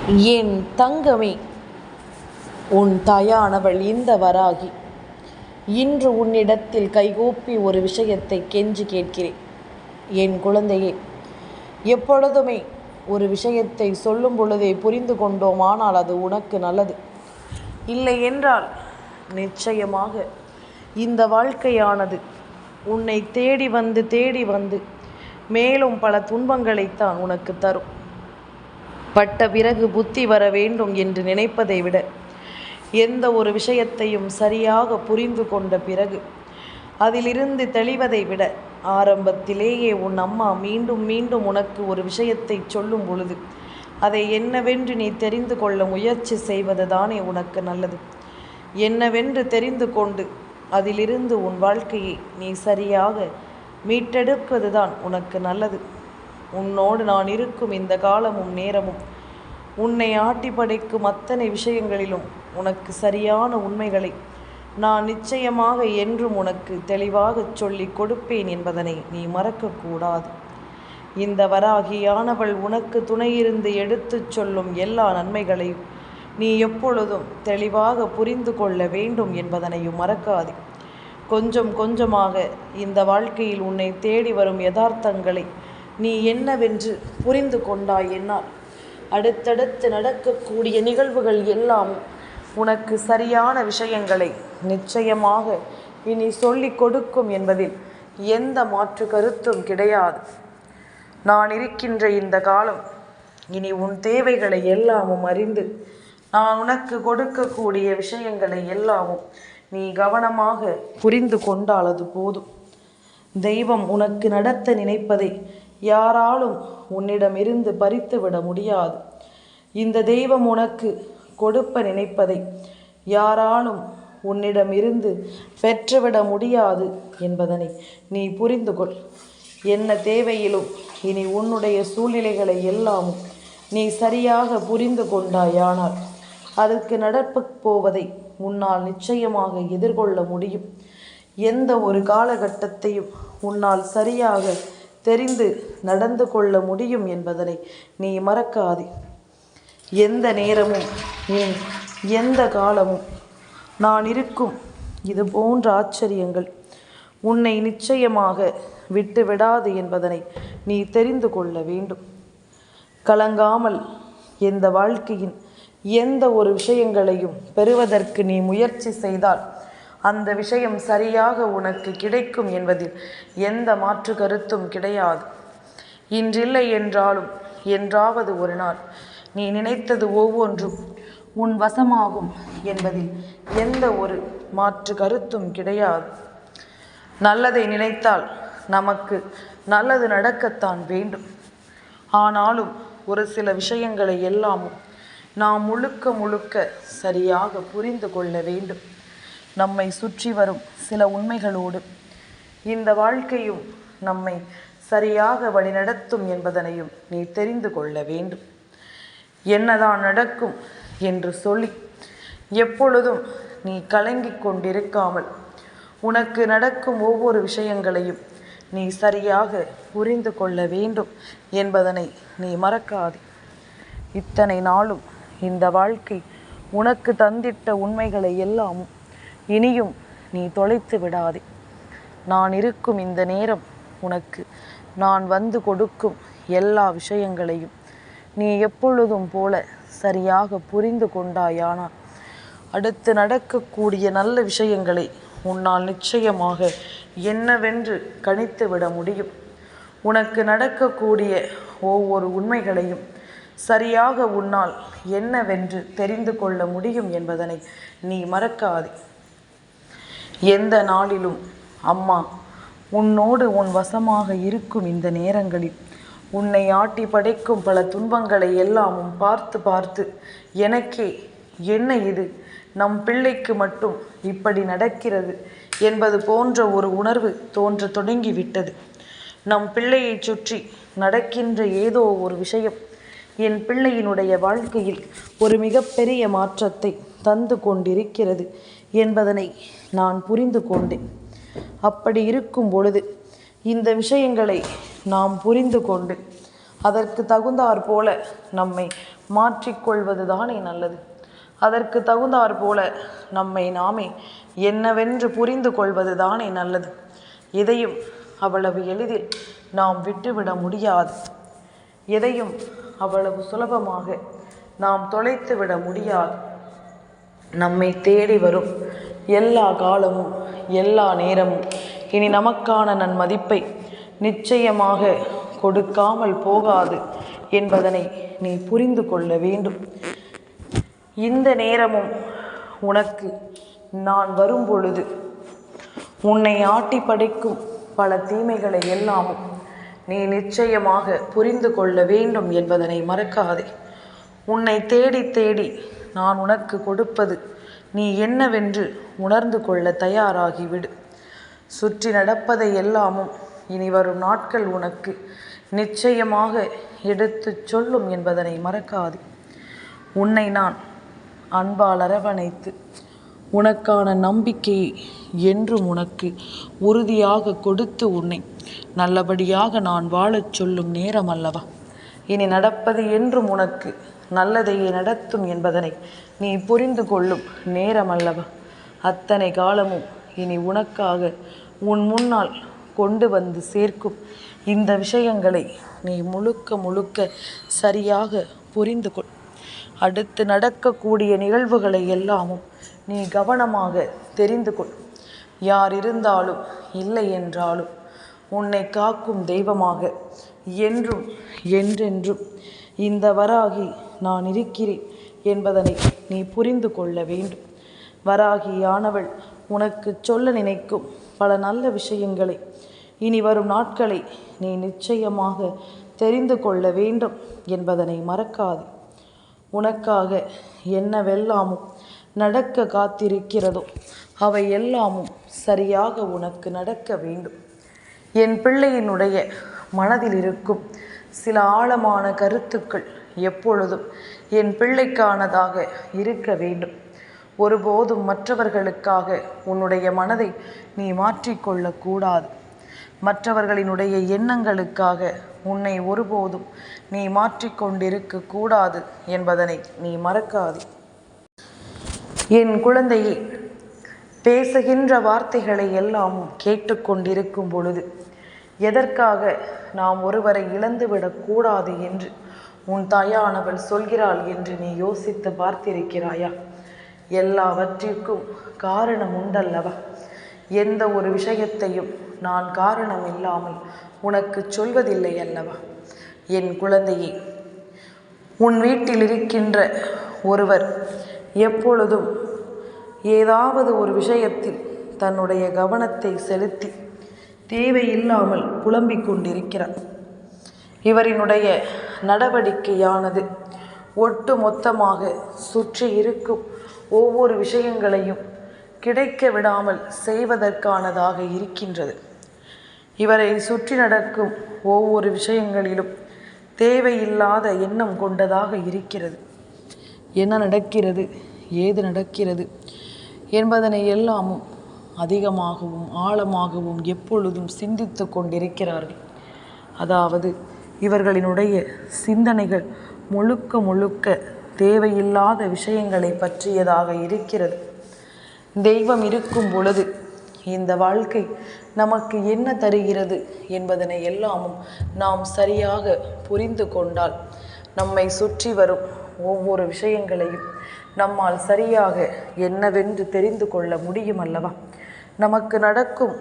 என் தங்கமே, உன் தாயானவள் இந்த வராகி இன்று உன்னிடத்தில் கைகூப்பி ஒரு விஷயத்தை கெஞ்சி கேட்கிறேன். என் குழந்தையே, எப்பொழுதுமே ஒரு விஷயத்தை சொல்லும் பொழுதே புரிந்து கொண்டோம், ஆனால் அது உனக்கு நல்லது. இல்லை என்றால் நிச்சயமாக இந்த வாழ்க்கையானது உன்னை தேடி வந்து மேலும் பல துன்பங்களைத்தான் உனக்கு தரும். பட்ட பிறகு புத்தி வர வேண்டும் என்று நினைப்பதை விட எந்த ஒரு விஷயத்தையும் சரியாக புரிந்து கொண்ட பிறகு அதிலிருந்து தெளிவதை விட ஆரம்பத்திலேயே உன் அம்மா மீண்டும் மீண்டும் உனக்கு ஒரு விஷயத்தை சொல்லும் பொழுது அதை என்னவென்று நீ தெரிந்து கொள்ள முயற்சி செய்வது தானே உனக்கு நல்லது. என்னவென்று தெரிந்து கொண்டு அதிலிருந்து உன் வாழ்க்கையை நீ சரியாக மீட்டெடுப்பது தான் உனக்கு நல்லது. உன்னோடு நான் இருக்கும் இந்த காலமும் நேரமும் உன்னை ஆட்டி படைக்கும் அத்தனை விஷயங்களிலும் உனக்கு சரியான உண்மைகளை நான் நிச்சயமாக என்றும் உனக்கு தெளிவாக சொல்லி கொடுப்பேன் என்பதனை நீ மறக்கக்கூடாது. இந்த வராகியானவள் உனக்கு துணையிருந்து எடுத்துச் சொல்லும் எல்லா நன்மைகளையும் நீ எப்பொழுதும் தெளிவாக புரிந்து கொள்ள வேண்டும் என்பதனையும் மறக்காதே. கொஞ்சம் கொஞ்சமாக இந்த வாழ்க்கையில் உன்னை தேடி வரும் யதார்த்தங்களை நீ என்னவென்று புரிந்து கொண்டாய் என்னால் அடுத்தடுத்து நடக்கக்கூடிய நிகழ்வுகள் எல்லாம் உனக்கு சரியான விஷயங்களை நிச்சயமாக இனி சொல்லிக் கொடுக்கும் என்பதில் எந்த மாற்று கருத்தும் கிடையாது. நான் இருக்கின்ற இந்த காலம் இனி உன் தேவைகளை எல்லாமும் அறிந்து நான் உனக்கு கொடுக்கக்கூடிய விஷயங்களை எல்லாமும் நீ கவனமாக புரிந்து கொண்டால் அது போதும். தெய்வம் உனக்கு நடத்த நினைப்பதை யாராலும் உன்னிடமிருந்து பறித்துவிட முடியாது. இந்த தெய்வம் உனக்கு கொடுப்ப நினைப்பதை யாராலும் உன்னிடமிருந்து பெற்றுவிட முடியாது என்பதனை நீ புரிந்து கொள். என்ன தேவையிலும் இனி உன்னுடைய சூழ்நிலைகளை எல்லாமும் நீ சரியாக புரிந்து கொண்டாயானால் அதற்கு நடப்ப போவதை உன்னால் நிச்சயமாக எதிர்கொள்ள முடியும். எந்த ஒரு காலகட்டத்தையும் உன்னால் சரியாக தெரிந்து நடந்து கொள்ள முடியும் என்பதனை நீ மறக்காதே. எந்த நேரமும் எந்த காலமும் நான் இருக்கும் இது போன்ற ஆச்சரியங்கள் உன்னை நிச்சயமாக விட்டு விடாது என்பதனை நீ தெரிந்து கொள்ள வேண்டும். கலங்காமல் எந்த வாழ்க்கையின் எந்த ஒரு விஷயங்களையும் பெறுவதற்கு நீ முயற்சி செய்தால் அந்த விஷயம் சரியாக உனக்கு கிடைக்கும் என்பதில் எந்த மாற்று கருத்தும் கிடையாது. இன்றில்லை என்றாலும் என்றாவது ஒரு நாள் நீ நினைத்தது ஒவ்வொன்றும் உன் வசமாகும் என்பதில் எந்த ஒரு மாற்று கருத்தும் கிடையாது. நல்லதை நினைத்தால் நமக்கு நல்லது நடக்கத்தான் வேண்டும். ஆனாலும் ஒரு சில விஷயங்களை எல்லாமும் நாம் முழுக்க சரியாக புரிந்து கொள்ள வேண்டும். நம்மை சுற்றி வரும் சில உண்மைகளோடு இந்த வாழ்க்கையும் நம்மை சரியாக வழிநடத்தும் என்பதனையும் நீ தெரிந்து கொள்ள வேண்டும். என்னதான் நடக்கும் என்று சொல்லி எப்பொழுதும் நீ கலங்கிக் கொண்டிருக்காமல் உனக்கு நடக்கும் ஒவ்வொரு விஷயங்களையும் நீ சரியாக புரிந்து கொள்ள வேண்டும் என்பதனை நீ மறக்காதே. இத்தனை நாளும் இந்த வாழ்க்கை உனக்கு தந்திட்ட உண்மைகளை எல்லாமும் இனியும் நீ தொலைத்து விடாதே. நான் இருக்கும் இந்த நேரம் உனக்கு நான் வந்து கொடுக்கும் எல்லா விஷயங்களையும் நீ எப்பொழுதும் போல சரியாக புரிந்து கொண்டாயானால் அடுத்து நடக்கக்கூடிய நல்ல விஷயங்களை உன்னால் நிச்சயமாக என்னவென்று கணித்து விட முடியும். உனக்கு நடக்கக்கூடிய ஒவ்வொரு உண்மைகளையும் சரியாக உன்னால் என்னவென்று தெரிந்து கொள்ள முடியும் என்பதனை நீ மறக்காதே. எந்த நாளிலும் அம்மா உன்னோடு உன் வசமாக இருக்கும் இந்த நேரங்களில் உன்னை ஆட்டி படைக்கும் பல துன்பங்களை எல்லாமும் பார்த்து எனக்கே என்ன இது, நம் பிள்ளைக்கு மட்டும் இப்படி நடக்கிறது என்பது போன்ற ஒரு உணர்வு தோன்ற தொடங்கிவிட்டது. நம் பிள்ளையை சுற்றி நடக்கின்ற ஏதோ ஒரு விஷயம் என் பிள்ளையினுடைய வாழ்க்கையில் ஒரு மிகப்பெரிய மாற்றத்தை தந்து கொண்டிருக்கிறது என்பதனை நான் புரிந்து கொண்டேன். அப்படி இருக்கும் பொழுது இந்த விஷயங்களை நாம் புரிந்து கொண்டு அதற்கு தகுந்தாற் போல நம்மை மாற்றிக்கொள்வது தானே நல்லது. அதற்கு தகுந்தாற் போல நம்மை நாமே என்னவென்று புரிந்து கொள்வது தானே நல்லது. எதையும் அவ்வளவு எளிதில் நாம் விட்டுவிட முடியாது. எதையும் அவ்வளவு சுலபமாக நாம் தொலைத்துவிட முடியாது. நம்மை தேடி வரும் எல்லா காலமும் எல்லா நேரமும் இனி நமக்கான நன்மதிப்பை நிச்சயமாக கொடுக்காமல் போகாது என்பதனை நீ புரிந்து கொள்ள வேண்டும். இந்த நேரமும் உனக்கு நான் வரும்பொழுது உன்னை ஆட்டி படைக்கும் பல தீமைகளை எல்லாமும் நீ நிச்சயமாக புரிந்து கொள்ள வேண்டும் என்பதனை மறக்காதே. உன்னை தேடி தேடி நான் உனக்கு கொடுப்பது நீ என்னவென்று உணர்ந்து கொள்ள தயாராகிவிடு. சுற்றி நடப்பதை எல்லாமும் இனி வரும் நாட்கள் உனக்கு நிச்சயமாக எடுத்துச் சொல்லும் என்பதனை மறக்காதே. உன்னை நான் அன்பால் அரவணைத்து உனக்கான நம்பிக்கையை என்றும் உனக்கு உறுதியாக கொடுத்து உன்னை நல்லபடியாக நான் வாழச் சொல்லும் நேரம் அல்லவா. இனி நடப்பது என்றும் உனக்கு நல்லதையே நடத்தும் என்பதனை நீ புரிந்து கொள்ளும் நேரம் அல்லவா. அத்தனை காலமும் இனி உனக்காக உன் முன்னால் கொண்டு வந்து சேர்க்கும் இந்த விஷயங்களை நீ முழுக்க முழுக்க சரியாக புரிந்து கொள். அடுத்து நடக்கக்கூடிய நிகழ்வுகளை எல்லாமும் நீ கவனமாக தெரிந்து கொள். யார் இருந்தாலும் இல்லை என்றாலும் உன்னை காக்கும் தெய்வமாக என்றும் என்றென்றும் இந்த வராகி நான் இருக்கிறேன் என்பதனை நீ புரிந்து கொள்ள வேண்டும். வராகியானவள் உனக்கு சொல்ல நினைக்கும் பல நல்ல விஷயங்களை இனி வரும் நாட்களை நீ நிச்சயமாக தெரிந்து கொள்ள வேண்டும் என்பதனை மறக்காது. உனக்காக என்னவெல்லாமும் நடக்க காத்திருக்கிறதோ அவை எல்லாமும் சரியாக உனக்கு நடக்க வேண்டும். என் பிள்ளையினுடைய மனதில் இருக்கும் சில ஆழமான கருத்துக்கள் எப்பொழுதும் என் பிள்ளைக்கானதாக இருக்க வேண்டும். ஒருபோதும் மற்றவர்களுக்காக உன்னுடைய மனதை நீ மாற்றிக்கொள்ளக்கூடாது. மற்றவர்களினுடைய எண்ணங்களுக்காக உன்னை ஒருபோதும் நீ மாற்றிக்கொண்டிருக்க கூடாது என்பதனை நீ மறக்காதே. என் குழந்தையே, பேசுகின்ற வார்த்தைகளை எல்லாமும் கேட்டுக்கொண்டிருக்கும் பொழுது எதற்காக நாம் ஒருவரை இழந்துவிடக்கூடாது என்று உன் தாயானவள் சொல்கிறாள் என்று நீ யோசித்து பார்த்திருக்கிறாயா? எல்லாவற்றிற்கும் காரணம் உண்டல்லவா. எந்த ஒரு விஷயத்தையும் நான் காரணம் இல்லாமல் உனக்கு சொல்வதில்லை அல்லவா. என் குழந்தையே, உன் வீட்டில் இருக்கின்ற ஒருவர் எப்பொழுதும் ஏதாவது ஒரு விஷயத்தில் தன்னுடைய கவனத்தை செலுத்தி தேவையில்லாமல் புலம்பிக் கொண்டிருக்கிறார். இவரினுடைய நடவடிக்கையானது ஒட்டு மொத்தமாக சுற்றி இருக்கும் ஒவ்வொரு விஷயங்களையும் கிடைக்க விடாமல் செய்வதற்கானதாக இருக்கின்றது. இவரை சுற்றி நடக்கும் ஒவ்வொரு விஷயங்களிலும் தேவையில்லாத எண்ணம் கொண்டதாக இருக்கிறது. என்ன நடக்கிறது, ஏது நடக்கிறது என்பதனை எல்லாமும் அதிகமாகவும் ஆழமாகவும் எப்பொழுதும் சிந்தித்து கொண்டிருக்கிறார்கள். அதாவது இவர்களினுடைய சிந்தனைகள் முழுக்க முழுக்க தேவையில்லாத விஷயங்களை பற்றியதாக இருக்கிறது. தெய்வம் இருக்கும் பொழுது இந்த வாழ்க்கை நமக்கு என்ன தருகிறது என்பதனை எல்லாமும் நாம் சரியாக புரிந்து கொண்டால் நம்மை சுற்றி வரும் ஒவ்வொரு விஷயங்களையும் நம்மால் சரியாக என்னவென்று தெரிந்து கொள்ள முடியும் அல்லவா. நமக்கு நடக்கும்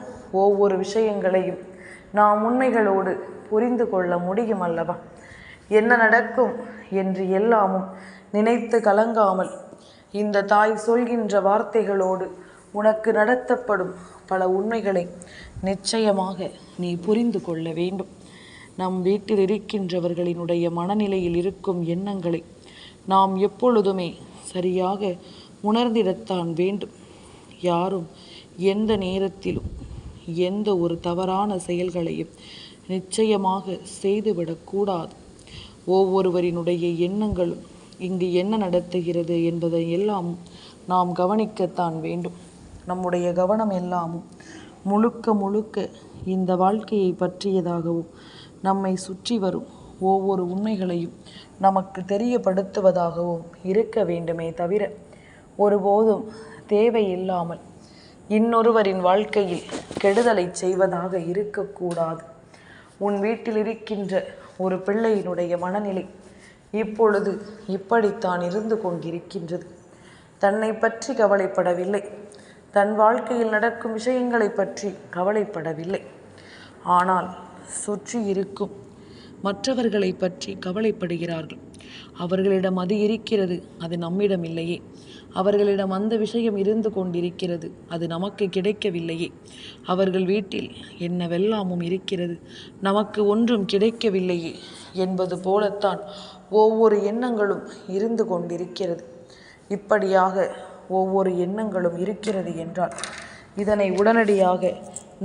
ஒவ்வொரு விஷயங்களையும் நாம் உண்மைகளோடு புரிந்து கொள்ள முடியும் அல்லவா. என்ன நடக்கும் என்று எல்லாமும் நினைத்து கலங்காமல் இந்த தாய் சொல்கின்ற வார்த்தைகளோடு உனக்கு நடத்தப்படும் பல உண்மைகளை நிச்சயமாக நீ புரிந்து கொள்ள வேண்டும். நம் வீட்டில் இருக்கின்றவர்களினுடைய மனநிலையில் இருக்கும் எண்ணங்களை நாம் எப்பொழுதுமே சரியாக உணர்ந்திடத்தான் வேண்டும். யாரும் எந்த நேரத்திலும் எந்த ஒரு தவறான செயல்களையும் நிச்சயமாக செய்துவிடக்கூடாது. ஒவ்வொருவரினுடைய எண்ணங்களும் இங்கு என்ன நடத்துகிறது என்பதை எல்லாம் நாம் கவனிக்கத்தான் வேண்டும். நம்முடைய கவனம் எல்லாமும் முழுக்க முழுக்க இந்த வாழ்க்கையை பற்றியதாகவும் நம்மை சுற்றி வரும் ஒவ்வொரு உண்மைகளையும் நமக்கு தெரியப்படுத்துவதாகவும் இருக்க வேண்டுமே தவிர ஒருபோதும் தேவையில்லாமல் இன்னொருவரின் வாழ்க்கையில் கெடுதலை செய்வதாக இருக்கக்கூடாது. உன் வீட்டில் இருக்கின்ற ஒரு பிள்ளையினுடைய மனநிலை இப்பொழுது இப்படித்தான் இருந்து கொண்டிருக்கின்றது. தன்னை பற்றி கவலைப்படவில்லை, தன் வாழ்க்கையில் நடக்கும் விஷயங்களை பற்றி கவலைப்படவில்லை. ஆனால் சுற்றி இருக்கும் மற்றவர்களை பற்றி கவலைப்படுகிறார்கள். அவர்களிடம் அது இருக்கிறது, அது நம்மிடம் இல்லையே. அவர்களிடம் அந்த விஷயம் இருந்து கொண்டிருக்கிறது, அது நமக்கு கிடைக்கவில்லையே. அவர்கள் வீட்டில் என்னவெல்லாமும் இருக்கிறது, நமக்கு ஒன்றும் கிடைக்கவில்லையே என்பது போலத்தான் ஒவ்வொரு எண்ணங்களும் இருந்து கொண்டிருக்கிறது. இப்படியாக ஒவ்வொரு எண்ணங்களும் இருக்கிறது என்றால் இதனை உடனடியாக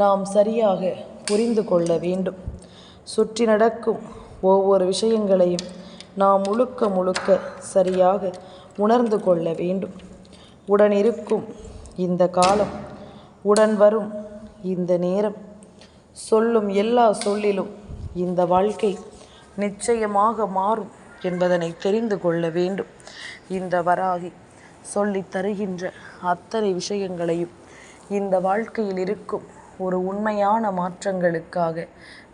நாம் சரியாக புரிந்து கொள்ள வேண்டும். சுற்றி நடக்கும் ஒவ்வொரு விஷயங்களையும் நாம் முழுக்க முழுக்க சரியாக உணர்ந்து கொள்ள வேண்டும். உடன் இருக்கும் இந்த காலம், உடன் வரும் இந்த நேரம், சொல்லும் எல்லா சொல்லிலும் இந்த வாழ்க்கை நிச்சயமாக மாறும் என்பதனை தெரிந்து கொள்ள வேண்டும். இந்த வராகி சொல்லித் தருகின்ற அத்தனை விஷயங்களையும் இந்த வாழ்க்கையில் இருக்கும் ஒரு உண்மையான மாற்றங்களுக்காக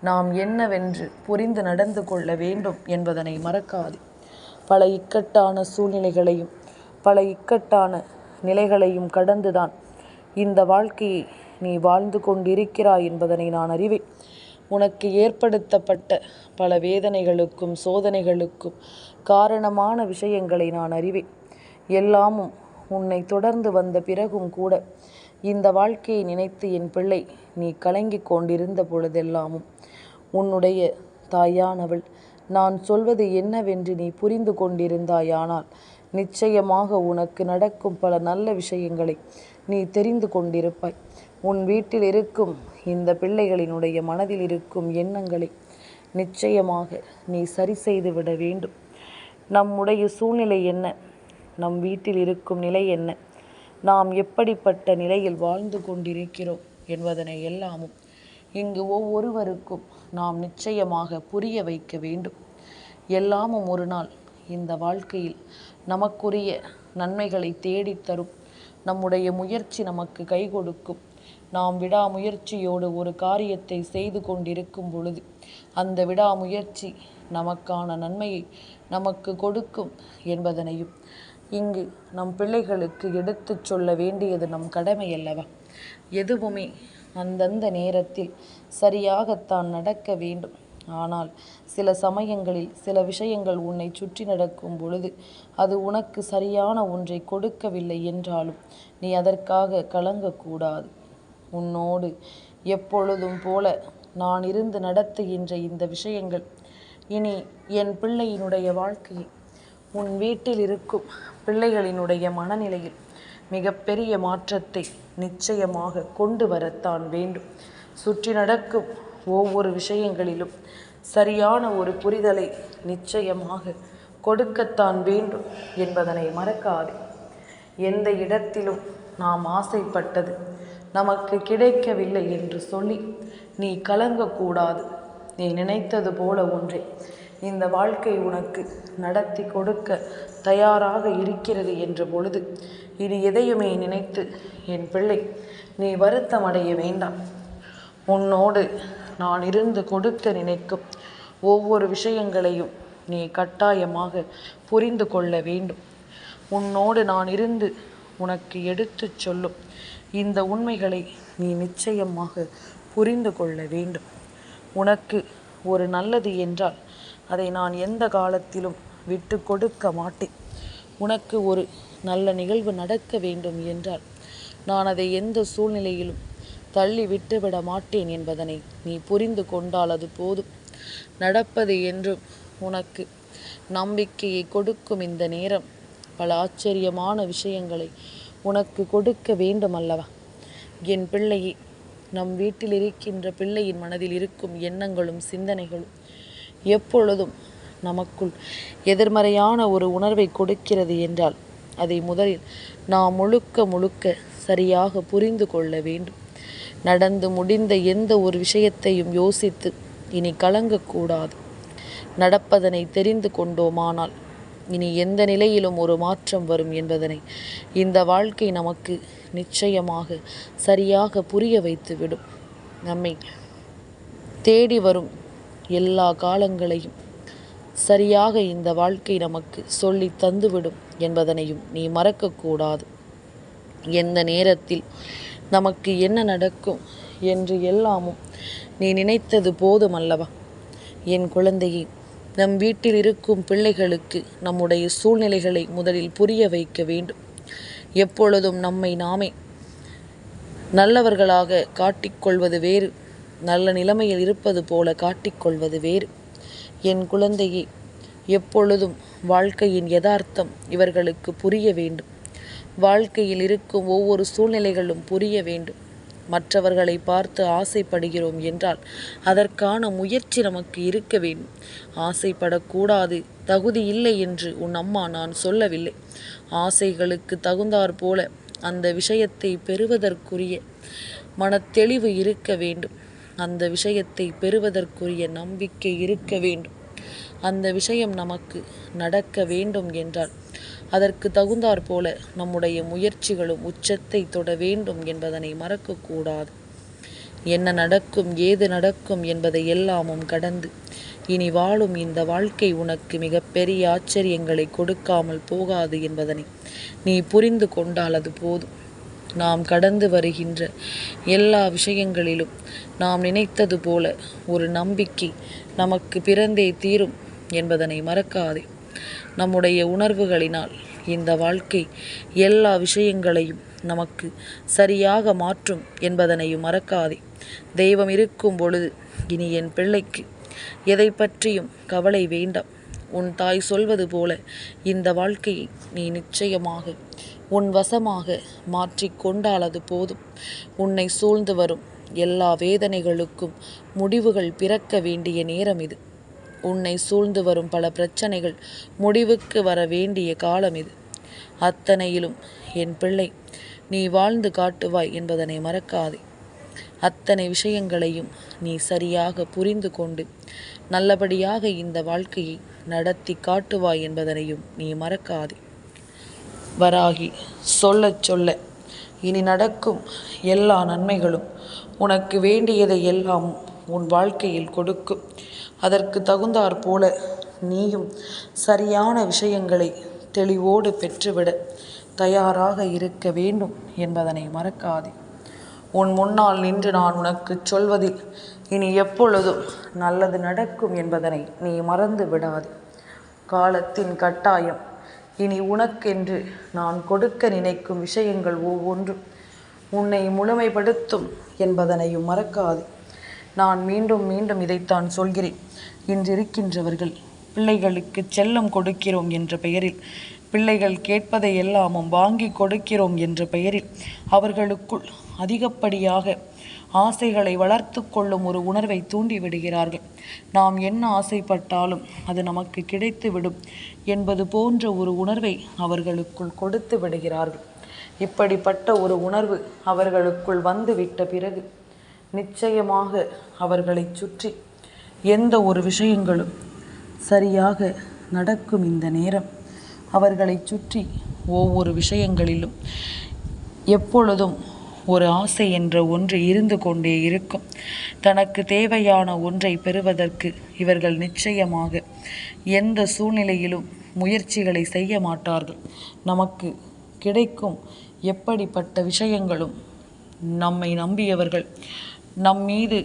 நாம் என்னவென்று புரிந்து நடந்து கொள்ள வேண்டும் என்பதனை மறக்காது. பல இக்கட்டான சூழ்நிலைகளையும் பல இக்கட்டான நிலைகளையும் கடந்துதான் இந்த வாழ்க்கையை நீ வாழ்ந்து கொண்டிருக்கிறாய் என்பதனை நான் அறிவேன். உனக்கு ஏற்படுத்தப்பட்ட பல வேதனைகளுக்கும் சோதனைகளுக்கும் காரணமான விஷயங்களை நான் அறிவேன். எல்லாமும் உன்னை தொடர்ந்து வந்த பிறகும் கூட இந்த வாழ்க்கையை நினைத்து என் பிள்ளை நீ கலங்கிக் கொண்டிருந்த பொழுதெல்லாமும் உன்னுடைய தாயானவள் நான் சொல்வது என்னவென்று நீ புரிந்து கொண்டிருந்தாயானால் நிச்சயமாக உனக்கு நடக்கும் பல நல்ல விஷயங்களை நீ தெரிந்து கொண்டிருப்பாய். உன் வீட்டில் இருக்கும் இந்த பிள்ளைகளினுடைய மனதில் இருக்கும் எண்ணங்களை நிச்சயமாக நீ சரி செய்து விட வேண்டும். நம்முடைய சூழ்நிலை என்ன, நம் வீட்டில் இருக்கும் நிலை என்ன, நாம் எப்படிப்பட்ட நிலையில் வாழ்ந்து கொண்டிருக்கிறோம் என்பதனை எல்லாமும் இங்கு ஒவ்வொருவருக்கும் நாம் நிச்சயமாக புரிய வைக்க வேண்டும். எல்லாமும் ஒரு நாள் இந்த வாழ்க்கையில் நமக்குரிய நன்மைகளை தேடித்தரும். நம்முடைய முயற்சி நமக்கு கை கொடுக்கும். நாம் விடாமுயற்சியோடு ஒரு காரியத்தை செய்து கொண்டிருக்கும் பொழுது அந்த விடாமுயற்சி நமக்கான நன்மையை நமக்கு கொடுக்கும் என்பதனையும் இங்கு நம் பிள்ளைகளுக்கு எடுத்துச் சொல்ல வேண்டியது நம் கடமை அல்லவா? எதுவுமே அந்தந்த நேரத்தில் சரியாகத்தான் நடக்க வேண்டும். ஆனால் சில சமயங்களில் சில விஷயங்கள் உன்னை சுற்றி நடக்கும் பொழுது அது உனக்கு சரியான ஒன்றை கொடுக்கவில்லை என்றாலும் நீ அதற்காக கலங்கக்கூடாது. உன்னோடு எப்பொழுதும் போல நான் இருந்து நடத்துகின்ற இந்த விஷயங்கள் இனி என் பிள்ளையினுடைய வாழ்க்கையை உன் வீட்டில் இருக்கும் பிள்ளைகளினுடைய மனநிலையில் மிகப்பெரிய மாற்றத்தை நிச்சயமாக கொண்டு வரத்தான் வேண்டும். சுற்றி நடக்கும் ஒவ்வொரு விஷயங்களிலும் சரியான ஒரு புரிதலை நிச்சயமாக கொடுக்கத்தான் வேண்டும் என்பதனை மறக்காதே. எந்த இடத்திலும் நாம் ஆசைப்பட்டது நமக்கு கிடைக்கவில்லை என்று சொல்லி நீ கலங்கக்கூடாது. நீ நினைத்தது போல ஒன்றை இந்த வாழ்க்கை உனக்கு நடத்தி கொடுக்க தயாராக இருக்கிறது என்ற பொழுது இது எதையுமே நினைத்து என் பிள்ளை நீ வருத்தமடைய வேண்டாம். உன்னோடு நான் இருந்து கொடுக்க நினைக்கும் ஒவ்வொரு விஷயங்களையும் நீ கட்டாயமாக புரிந்து கொள்ள வேண்டும். உன்னோடு நான் இருந்து உனக்கு எடுத்துச் சொல்லும் இந்த உண்மைகளை நீ நிச்சயமாக புரிந்து கொள்ள வேண்டும். உனக்கு ஒரு நல்லது என்றால் அதை நான் எந்த காலத்திலும் விட்டு கொடுக்க மாட்டேன். உனக்கு ஒரு நல்ல நிகழ்வு நடக்க வேண்டும் என்றால் நான் அதை எந்த சூழ்நிலையிலும் தள்ளி விட்டுவிட மாட்டேன் என்பதனை நீ புரிந்து கொண்டால் அது போதும். நடப்பது என்றும் உனக்கு நம்பிக்கையை கொடுக்கும் இந்த நேரம் பல ஆச்சரியமான விஷயங்களை உனக்கு கொடுக்க வேண்டும் அல்லவா? என் பிள்ளையே, நம் வீட்டில் இருக்கின்ற பிள்ளையின் மனதில் இருக்கும் எண்ணங்களும் சிந்தனைகளும் எப்பொழுதும் நமக்குள் எதிர்மறையான ஒரு உணர்வை கொடுக்கிறது என்றால் அதை முதலில் நாம் முழுக்க முழுக்க சரியாக புரிந்து கொள்ள வேண்டும். நடந்து முடிந்த எந்த ஒரு விஷயத்தையும் யோசித்து இனி கலங்கக்கூடாது. நடப்பதனை தெரிந்து கொண்டோமானால் இனி எந்த நிலையிலும் ஒரு மாற்றம் வரும் என்பதனை இந்த வாழ்க்கை நமக்கு நிச்சயமாக சரியாக புரிய வைத்துவிடும். நம்மை தேடி வரும் எல்லா காலங்களையும் சரியாக இந்த வாழ்க்கை நமக்கு சொல்லி தந்துவிடும் என்பதனையும் நீ மறக்கக்கூடாது. எந்த நேரத்தில் நமக்கு என்ன நடக்கும் என்று எல்லாமும் நீ நினைத்தது போதுமல்லவா? என் குழந்தையே, நம் வீட்டில் இருக்கும் பிள்ளைகளுக்கு நம்முடைய சூழ்நிலைகளை முதலில் புரிய வைக்க வேண்டும். எப்பொழுதும் நம்மை நாமே நல்லவர்களாக காட்டிக்கொள்வது வேறு, நல்ல நிலைமையில் இருப்பது போல காட்டிக்கொள்வது வேறு. என் குழந்தையே, எப்பொழுதும் வாழ்க்கையின் யதார்த்தம் இவர்களுக்கு புரிய வேண்டும். வாழ்க்கையில் இருக்கும் ஒவ்வொரு சூழ்நிலைகளும் புரிய வேண்டும். மற்றவர்களை பார்த்து ஆசைப்படுகிறோம் என்றால் அதற்கான முயற்சி நமக்கு இருக்க வேண்டும். ஆசைப்படக்கூடாது, தகுதி இல்லை என்று உன் அம்மா நான் சொல்லவில்லை. ஆசைகளுக்கு தகுந்தாற் போல அந்த விஷயத்தை பெறுவதற்குரிய மனத்தெளிவு இருக்க வேண்டும். அந்த விஷயத்தை பெறுவதற்குரிய நம்பிக்கை இருக்க வேண்டும். அந்த விஷயம் நமக்கு நடக்க வேண்டும் என்றால் அதற்கு தகுந்தாற் போல நம்முடைய முயற்சிகளும் உச்சத்தை தொட வேண்டும் என்பதனை மறக்கக்கூடாது. என்ன நடக்கும், ஏது நடக்கும் என்பதை எல்லாமும் கடந்து இனி வாழும் இந்த வாழ்க்கை உனக்கு மிகப்பெரிய ஆச்சரியங்களை கொடுக்காமல் போகாது என்பதனை நீ புரிந்து கொண்டால் அது போதும். நாம் கடந்து வருகின்ற எல்லா விஷயங்களிலும் நாம் நினைத்தது போல ஒரு நம்பிக்கை நமக்கு பிறந்தே தீரும் என்பதனை மறக்காதே. நம்முடைய உணர்வுகளினால் இந்த வாழ்க்கை எல்லா விஷயங்களையும் நமக்கு சரியாக மாற்றும் என்பதனையும் மறக்காதே. தெய்வம் இருக்கும் பொழுது இனி என் பிள்ளைக்கு எதை பற்றியும் கவலை வேண்டாம். உன் தாய் சொல்வது போல இந்த வாழ்க்கையை நீ நிச்சயமாக உன் வசமாக மாற்றிக்கொண்டால் அது போதும். உன்னை சூழ்ந்து வரும் எல்லா வேதனைகளுக்கும் முடிவுகள் பிறக்க வேண்டிய நேரம் இது. உன்னை சூழ்ந்து வரும் பல பிரச்சனைகள் முடிவுக்கு வர வேண்டிய காலம் இது. அத்தனையிலும் என் பிள்ளை நீ வாழ்ந்து காட்டுவாய் என்பதனை மறக்காதே. அத்தனை விஷயங்களையும் நீ சரியாக புரிந்து கொண்டு நல்லபடியாக இந்த வாழ்க்கையை நடத்தி காட்டுவாய் என்பதனையும் நீ மறக்காதே. வராகி சொல்ல சொல்ல இனி நடக்கும் எல்லா நன்மைகளும் உனக்கு வேண்டியதை எல்லாம் உன் வாழ்க்கையில் கொடுக்கும். அதற்கு தகுந்தாற் போல நீயும் சரியான விஷயங்களை தெளிவோடு பெற்றுவிட தயாராக இருக்க வேண்டும் என்பதனை மறக்காதே. உன் முன்னால் நின்று நான் உனக்கு சொல்வதில் இனி எப்பொழுதும் நல்லது நடக்கும் என்பதனை நீ மறந்து விடாதே. காலத்தின் கட்டாயம் இனி உனக்கென்று நான் கொடுக்க நினைக்கும் விஷயங்கள் ஒவ்வொன்றும் உன்னை முழுமைப்படுத்தும் என்பதனையும் மறக்காதே. நான் மீண்டும் மீண்டும் இதைத்தான் சொல்கிறேன். இன்றிருக்கின்றவர்கள் பிள்ளைகளுக்கு செல்லம் கொடுக்கிறோம் என்ற பெயரில், பிள்ளைகள் கேட்பதை எல்லாமும் வாங்கி கொடுக்கிறோம் என்ற பெயரில் அவர்களுக்குள் அதிகப்படியாக ஆசைகளை வளர்த்து கொள்ளும் ஒரு உணர்வை தூண்டிவிடுகிறார்கள். நாம் என்ன ஆசைப்பட்டாலும் அது நமக்கு கிடைத்துவிடும் என்பது போன்ற ஒரு உணர்வை அவர்களுக்குள் கொடுத்து விடுகிறார்கள். இப்படிப்பட்ட ஒரு உணர்வு அவர்களுக்குள் வந்துவிட்ட பிறகு நிச்சயமாக அவர்களை சுற்றி எந்த ஒரு விஷயங்களும் சரியாக நடக்கும். இந்த நேரம் அவர்களை சுற்றி ஒவ்வொரு விஷயங்களிலும் எப்பொழுதும் ஒரு ஆசை என்ற ஒன்று இருந்து கொண்டே இருக்கும். தனக்கு தேவையான ஒன்றை பெறுவதற்கு இவர்கள் நிச்சயமாக எந்த சூழ்நிலையிலும் முயற்சிகளை செய்ய மாட்டார்கள். நமக்கு கிடைக்கும் எப்படிப்பட்ட விஷயங்களும் நம்மை நம்பியவர்கள், நம் மீது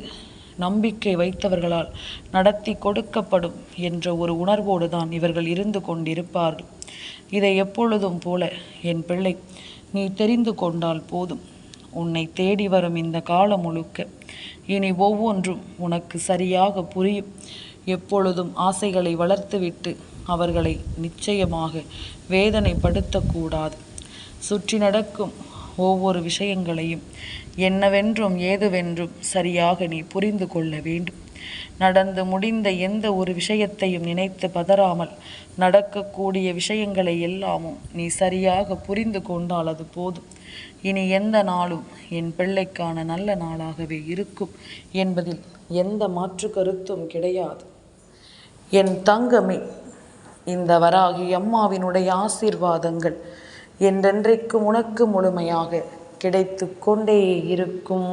நம்பிக்கை வைத்தவர்களால் நடத்தி கொடுக்கப்படும் என்ற ஒரு உணர்வோடு தான் இவர்கள் இருந்து கொண்டிருப்பார்கள். இதை எப்பொழுதும் போல என் பிள்ளை நீ தெரிந்து கொண்டால் போதும். உன்னை தேடி வரும் இந்த காலம் முழுக்க இனி ஒவ்வொன்றும் உனக்கு சரியாக புரியும். எப்பொழுதும் ஆசைகளை வளர்த்துவிட்டு அவர்களை நிச்சயமாக வேதனைப்படுத்தக்கூடாது. சுற்றி நடக்கும் ஒவ்வொரு விஷயங்களையும் என்னவென்றும் ஏதுவென்றும் சரியாக நீ புரிந்து கொள்ள வேண்டும். நடந்து முடிந்த எந்த ஒரு விஷயத்தையும் நினைத்து பதறாமல் நடக்கக்கூடிய விஷயங்களை எல்லாமும் நீ சரியாக புரிந்து கொண்டால் அது போதும். இனி எந்த நாளும் என் பிள்ளைக்கான நல்ல நாளாகவே இருக்கும் என்பதில் எந்த மாற்று கருத்தும் கிடையாது. என் தங்கமே, இந்த வராகி அம்மாவினுடைய ஆசீர்வாதங்கள் என்றென்றைக்கும் உனக்கு முழுமையாக கிடைத்து கொண்டே இருக்கும்.